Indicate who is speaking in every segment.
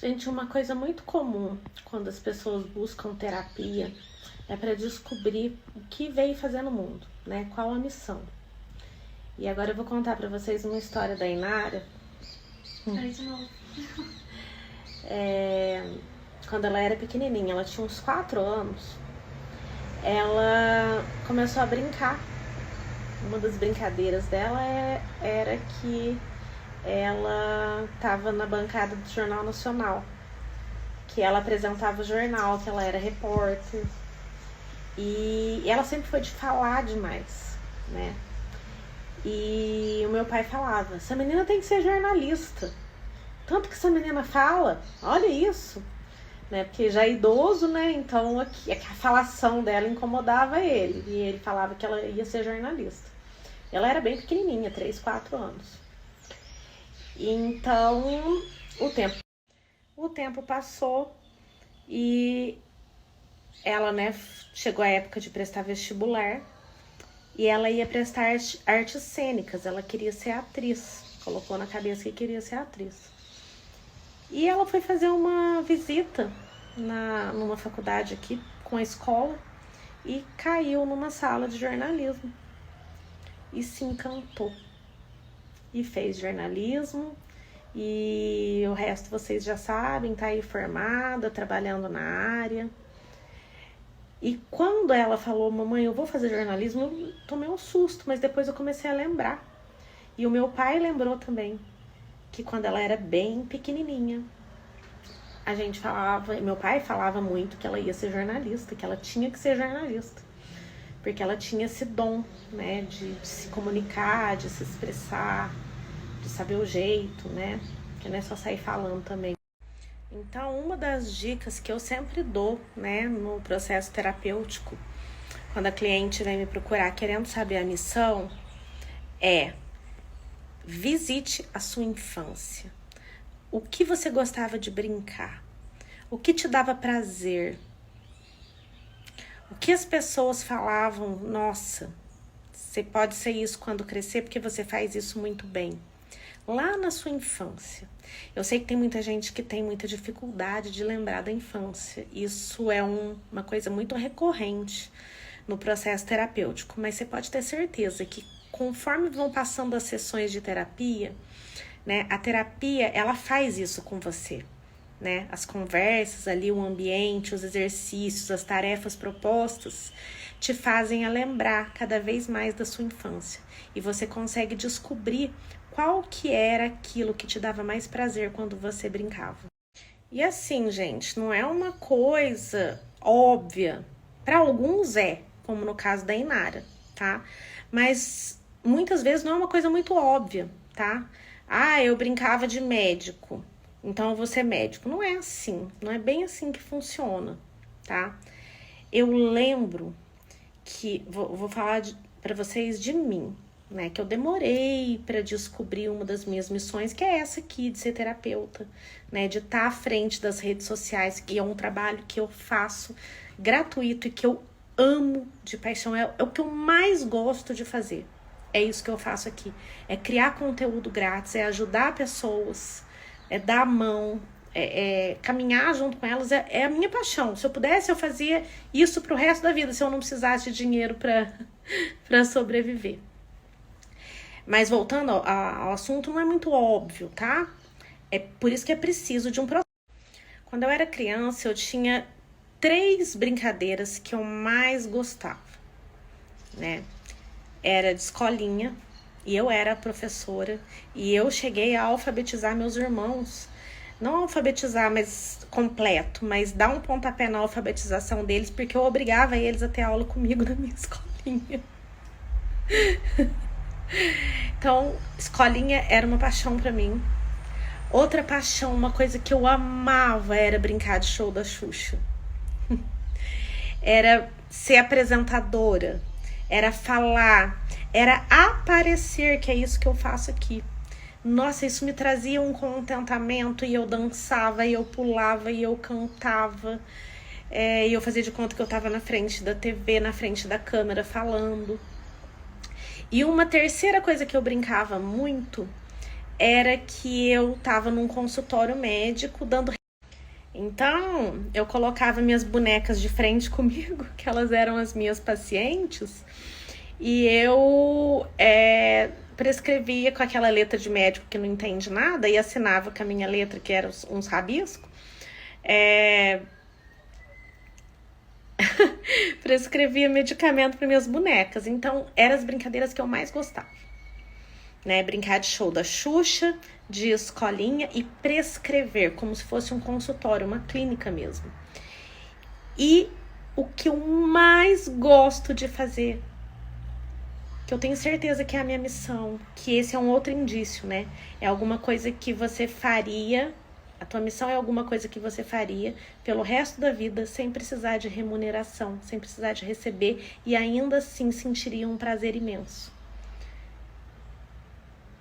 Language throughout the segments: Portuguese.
Speaker 1: Gente, uma coisa muito comum quando as pessoas buscam terapia é para descobrir o que veio fazer no mundo, né? Qual a missão. E agora eu vou contar para vocês uma história da Inara.
Speaker 2: De novo.
Speaker 1: Quando ela era pequenininha, ela tinha uns 4 anos, ela começou a brincar. Uma das brincadeiras dela era que ela estava na bancada do Jornal Nacional, que ela apresentava o jornal, que ela era repórter. E ela sempre foi de falar demais, né? E o meu pai falava, essa menina tem que ser jornalista. Tanto que essa menina fala, olha isso. Né? Porque já é idoso, né? Então a falação dela incomodava ele. E ele falava que ela ia ser jornalista. Ela era bem pequenininha, 3, 4 anos. Então o tempo passou e ela, né, chegou a época de prestar vestibular e ela ia prestar artes cênicas. Ela queria ser atriz. Colocou na cabeça que queria ser atriz. E ela foi fazer uma visita numa faculdade aqui com a escola e caiu numa sala de jornalismo e se encantou e fez jornalismo. E o resto vocês já sabem, tá aí formada, trabalhando na área. E quando ela falou, mamãe, eu vou fazer jornalismo, eu tomei um susto, mas depois eu comecei a lembrar. E o meu pai lembrou também que quando ela era bem pequenininha, a gente falava, meu pai falava muito que ela ia ser jornalista, que ela tinha que ser jornalista, porque ela tinha esse dom, né, de se comunicar, de se expressar, de saber o jeito, né, que não é só sair falando também. Então, uma das dicas que eu sempre dou, né, no processo terapêutico, quando a cliente vem me procurar querendo saber a missão, é: visite a sua infância. O que você gostava de brincar? O que te dava prazer? O que as pessoas falavam? Nossa, você pode ser isso quando crescer porque você faz isso muito bem. Lá na sua infância. Eu sei que tem muita gente que tem muita dificuldade de lembrar da infância. Isso é uma coisa muito recorrente no processo terapêutico. Mas você pode ter certeza que conforme vão passando as sessões de terapia, né, a terapia, ela faz isso com você, né? As conversas ali, o ambiente, os exercícios, as tarefas propostas te fazem a lembrar cada vez mais da sua infância. E você consegue descobrir qual que era aquilo que te dava mais prazer quando você brincava. E assim, gente, não é uma coisa óbvia. Para alguns é, como no caso da Inara, tá? Mas muitas vezes não é uma coisa muito óbvia, tá? Eu brincava de médico, então eu vou ser médico. Não é assim, não é bem assim que funciona, tá? Eu lembro que, vou falar para vocês de mim, né? Que eu demorei para descobrir uma das minhas missões, que é essa aqui, de ser terapeuta, né? De estar à frente das redes sociais, que é um trabalho que eu faço gratuito e que eu amo de paixão, é o que eu mais gosto de fazer. É isso que eu faço aqui, é criar conteúdo grátis, é ajudar pessoas, é dar a mão, é caminhar junto com elas, é a minha paixão. Se eu pudesse, eu fazia isso pro resto da vida, se eu não precisasse de dinheiro para sobreviver. Mas voltando ao assunto, não é muito óbvio, tá? É por isso que é preciso de um processo. Quando eu era criança, eu tinha 3 brincadeiras que eu mais gostava, né? Era de escolinha, e eu era a professora, e eu cheguei a alfabetizar meus irmãos. Não alfabetizar, mas completo, mas dar um pontapé na alfabetização deles, porque eu obrigava eles a ter aula comigo na minha escolinha. Então, escolinha era uma paixão pra mim. Outra paixão, uma coisa que eu amava, era brincar de show da Xuxa. Era ser apresentadora, era falar, era aparecer, que é isso que eu faço aqui. Nossa, isso me trazia um contentamento, e eu dançava, e eu pulava, e eu cantava, e eu fazia de conta que eu tava na frente da TV, na frente da câmera, falando. E uma terceira coisa que eu brincava muito era que eu tava num consultório médico dando Então, eu colocava minhas bonecas de frente comigo, que elas eram as minhas pacientes, e eu prescrevia com aquela letra de médico que não entende nada e assinava com a minha letra, que era uns rabiscos. Prescrevia medicamento para minhas bonecas. Então, eram as brincadeiras que eu mais gostava, né? Brincar de show da Xuxa, de escolinha e prescrever, como se fosse um consultório, uma clínica mesmo. E o que eu mais gosto de fazer, que eu tenho certeza que é a minha missão, que esse é um outro indício, né? É alguma coisa que você faria, a tua missão é alguma coisa que você faria pelo resto da vida sem precisar de remuneração, sem precisar de receber e ainda assim sentiria um prazer imenso.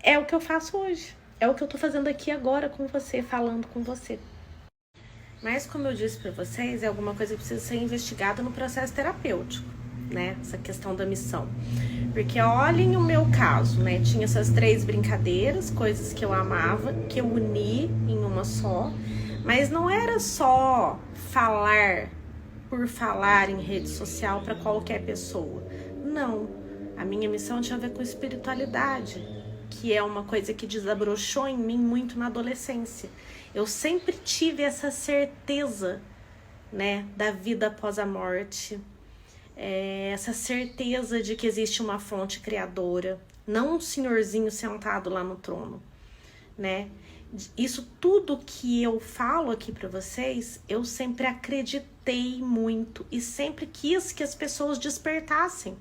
Speaker 1: É o que eu faço hoje, é o que eu tô fazendo aqui agora com você, falando com você. Mas como eu disse para vocês, é alguma coisa que precisa ser investigada no processo terapêutico, né? Essa questão da missão. Porque olhem o meu caso, né? Tinha essas 3 brincadeiras, coisas que eu amava, que eu uni em uma só. Mas não era só falar por falar em rede social para qualquer pessoa. Não. A minha missão tinha a ver com espiritualidade, que é uma coisa que desabrochou em mim muito na adolescência. Eu sempre tive essa certeza, né, da vida após a morte. Essa certeza de que existe uma fonte criadora, não um senhorzinho sentado lá no trono, né? Isso tudo que eu falo aqui para vocês, eu sempre acreditei muito e sempre quis que as pessoas despertassem.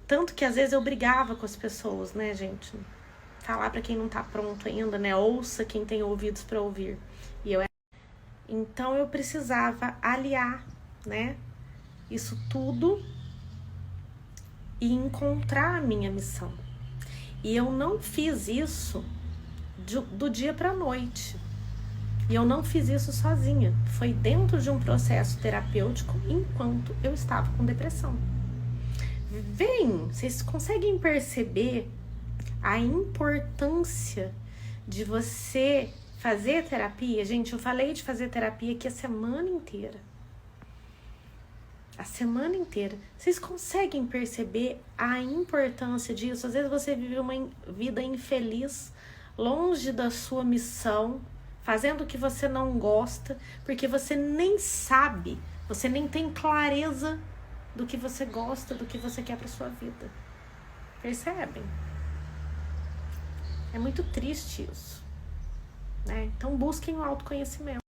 Speaker 1: Tanto que às vezes eu brigava com as pessoas, né, gente? Falar para quem não tá pronto ainda, né? Ouça quem tem ouvidos para ouvir. Então eu precisava aliar, né? Isso tudo e encontrar a minha missão. E eu não fiz isso do dia para a noite. E eu não fiz isso sozinha. Foi dentro de um processo terapêutico enquanto eu estava com depressão. Vocês conseguem perceber a importância de você fazer terapia? Gente, eu falei de fazer terapia aqui a semana inteira. A semana inteira. Vocês conseguem perceber a importância disso? Às vezes você vive uma vida infeliz, longe da sua missão, fazendo o que você não gosta, porque você nem sabe, você nem tem clareza do que você gosta, do que você quer para sua vida. Percebem? É muito triste isso, né? Então busquem o autoconhecimento.